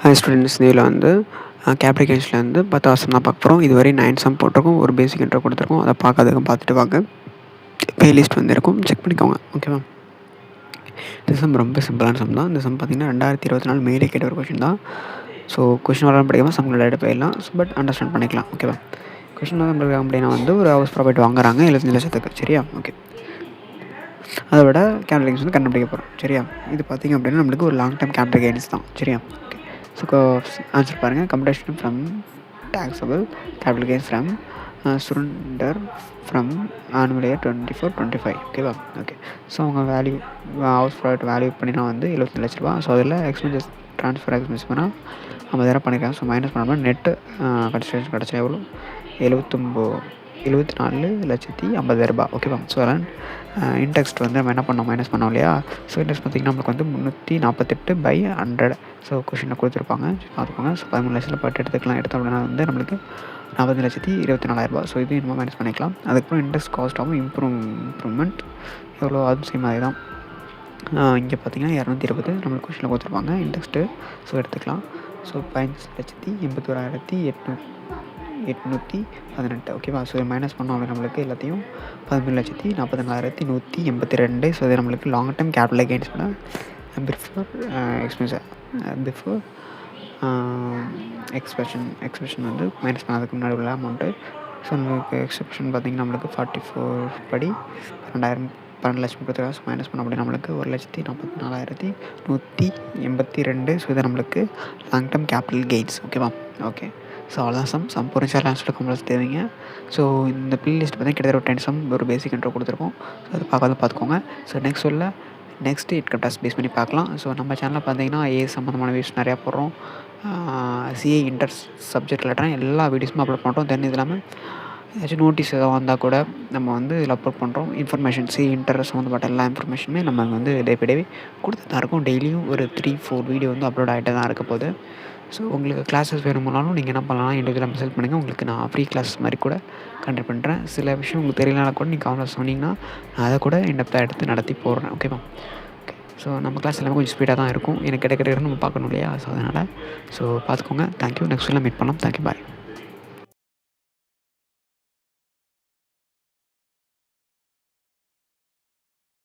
Hi students, இதில் வந்து capital கெயின்ஸில் வந்து 10 சம் தான் பார்க்க போகிறோம். இதுவரை 9 சம் போட்டிருக்கோம், ஒரு பேசிக் இன்ட்ரோ கொடுத்துருக்கோம். அதை பார்க்காதவங்க பார்த்துட்டு வாங்க. ப்ளேலிஸ்ட் வந்து இருக்கும், செக் பண்ணிக்கோங்க. ஓகேவா? இந்த சம் ரொம்ப சிம்பிளான சம் தான். இந்த சம் பார்த்திங்கன்னா 2024 மேலே கேட்ட ஒரு கொஷின் தான். ஸோ கொஷின் வரலாம் படிக்காமல் சம் டேரெக்டாக போயிடலாம். பட் அண்டர்ஸ்டாண்ட் பண்ணிக்கலாம். ஓகேவா? கொஷின் வந்து நம்மளுக்கு அப்படின்னா வந்து ஒரு ஹவுஸ் ப்ராப்பர்ட்டி வாங்குறாங்க 75 லட்சத்துக்கு. சரியா? ஓகே. அதை விட கேபிட்டல் கெயின்ஸ் வந்து கண்டுபிடிக்க போகிறோம். சரியா? இது பார்த்திங்க அப்படின்னா நம்மளுக்கு ஒரு லாங் டேர்ம் கேபிட்டல் கெயின்ஸ் தான். சரியா? ஸோ ஆன்சர் பாருங்கள். Computation from taxable capital gains from surrender from annual year 24-25. ஓகேவா? ஓகே. ஸோ அவங்க வேல்யூ ஹவுஸ் ப்ராடக்ட் வேல்யூ பண்ணினா வந்து 75 லட்ச ரூபா. ஸோ அதில் எக்ஸ்பென்சஸ் ட்ரான்ஸ்ஃபர் எக்ஸ்பென்ஸ் பண்ணால் 50,000 பண்ணியிருக்காங்க. ஸோ மைனஸ் பண்ணாமல் நெட்டு கன்சிடரேஷன் கிடச்சா எவ்வளோ? 74,50,000. ஓகேவா? ஸோ அதெல்லாம் இன்டெக்ஸ்ட் வந்து நம்ம என்ன பண்ணோம், மைனஸ் பண்ணோம் இல்லையா? ஸோ இன்டெக்ஸ்ட் பார்த்திங்கன்னா நம்மளுக்கு வந்து 348/100. ஸோ கொஷினில் கொடுத்துருப்பாங்க, பார்த்துக்கோங்க. ஸோ 13 லட்சத்தில் பாட்டு எடுத்துக்கலாம். எடுத்தோம் அப்படின்னா வந்து நம்மளுக்கு 45,24,000. ஸோ இது நம்ம மைனஸ் பண்ணிக்கலாம். அதுக்கப்புறம் இன்ட்ரெஸ்ட் காஸ்ட்டாகவும் இம்ப்ரூவ்மெண்ட் எவ்வளோ, அதுவும் சேம் அதே தான். இங்கே பார்த்திங்கன்னா 220 நம்மளுக்கு கொஷினில் கொடுத்துருப்பாங்க இன்ட்ரெஸ்ட்டு. ஸோ எடுத்துக்கலாம். ஸோ 15,81,818. ஓகேவா? ஸோ மைனஸ் பண்ணோம் அப்படி நம்மளுக்கு எல்லாத்தையும் 13,44,182. ஸோ இது நம்மளுக்கு லாங் டேர்ம் கேபிட்டல் கெயின்ஸ் பண்ண பிஃபோர் எக்ஸ்பிரஷன் வந்து மைனஸ் பண்ணதுக்கு முன்னாடி உள்ள அமௌண்ட்டு. ஸோ நம்மளுக்கு எக்ஸ்பிரஷன் பார்த்திங்கன்னா நம்மளுக்கு 44 படி 12 லட்சம் கொடுத்துருக்காங்க. ஸோ மைனஸ் பண்ண அப்படின்னா நம்மளுக்கு 1,44,182. ஸோ இது நம்மளுக்கு லாங் டேர்ம் கேபிட்டல் கெயின்ஸ். ஓகேவா? ஓகே. ஸோ அவ்வளோதான் சம் புரிஞ்சாலும் ஆன்சர் கம்பல்ஸ் தேவைங்க. ஸோ இந்த ப்ளேலிஸ்ட் பார்த்தீங்கன்னா கிட்டத்தட்ட ஒரு 10 சம் ஒரு பேசிக் இன்ட்ரோ கொடுத்துருக்கோம். ஸோ அது பார்த்துக்கோங்க. So next income tax base பண்ணி பார்க்கலாம். ஸோ நம்ம சேனலில் பார்த்தீங்கன்னா ஏஎஸ் சம்மந்தமான வீடியோஸ் நிறையா போடுறோம். சிஏ இன்டர் சப்ஜெக்ட் ரிலேட்டடாக எல்லா வீடியோஸுமே அப்லோட் பண்ணுறோம். தென் இது இல்லாமல் ஏதாச்சும் நோட்டீஸ் எதாவது வந்தால் கூட நம்ம வந்து இதில் அப்லோட் பண்ணுறோம். இன்ஃபர்மேஷன் சிஏ இன்டர் சம்மந்தப்பட்ட எல்லா இன்ஃபர்மேஷனுமே நம்ம வந்து டே பை டே கொடுத்து தான் இருக்கோம். டெய்லியும் ஒரு 3-4 வீடியோ வந்து அப்லோட் ஆகிட்டு தான் இருக்க போகுது. ஸோ உங்களுக்கு கிளாஸஸ் வேணும்னாலும் நீங்கள் என்ன பண்ணலாம், இண்டிவிஜுவலாக மெசேஜ் பண்ணுங்கள். உங்களுக்கு நான் ஃப்ரீ கிளாஸ் மாதிரி கூட கண்டக்ட் பண்ணுறேன். சில விஷயம் உங்களுக்கு தெரியலனா கூட நீங்கள் கமெண்ட்ல சொன்னீங்கன்னா நான் அதை கூட இன்டெப்த்தாக எடுத்து நடத்தி போடுறேன். ஓகேவா? ஓகே. ஸோ நம்ம கிளாஸ் எல்லாமே கொஞ்சம் ஸ்பீடாக தான் இருக்கும். எனக்கு கிடைக்கிற நம்ம பார்க்கணும் இல்லையா? ஸோ அதனால் பார்த்துக்கோங்க. தேங்க்யூ. நெக்ஸ்ட் எல்லாம் மீட் பண்ணலாம். தேங்க்யூ. பாய்.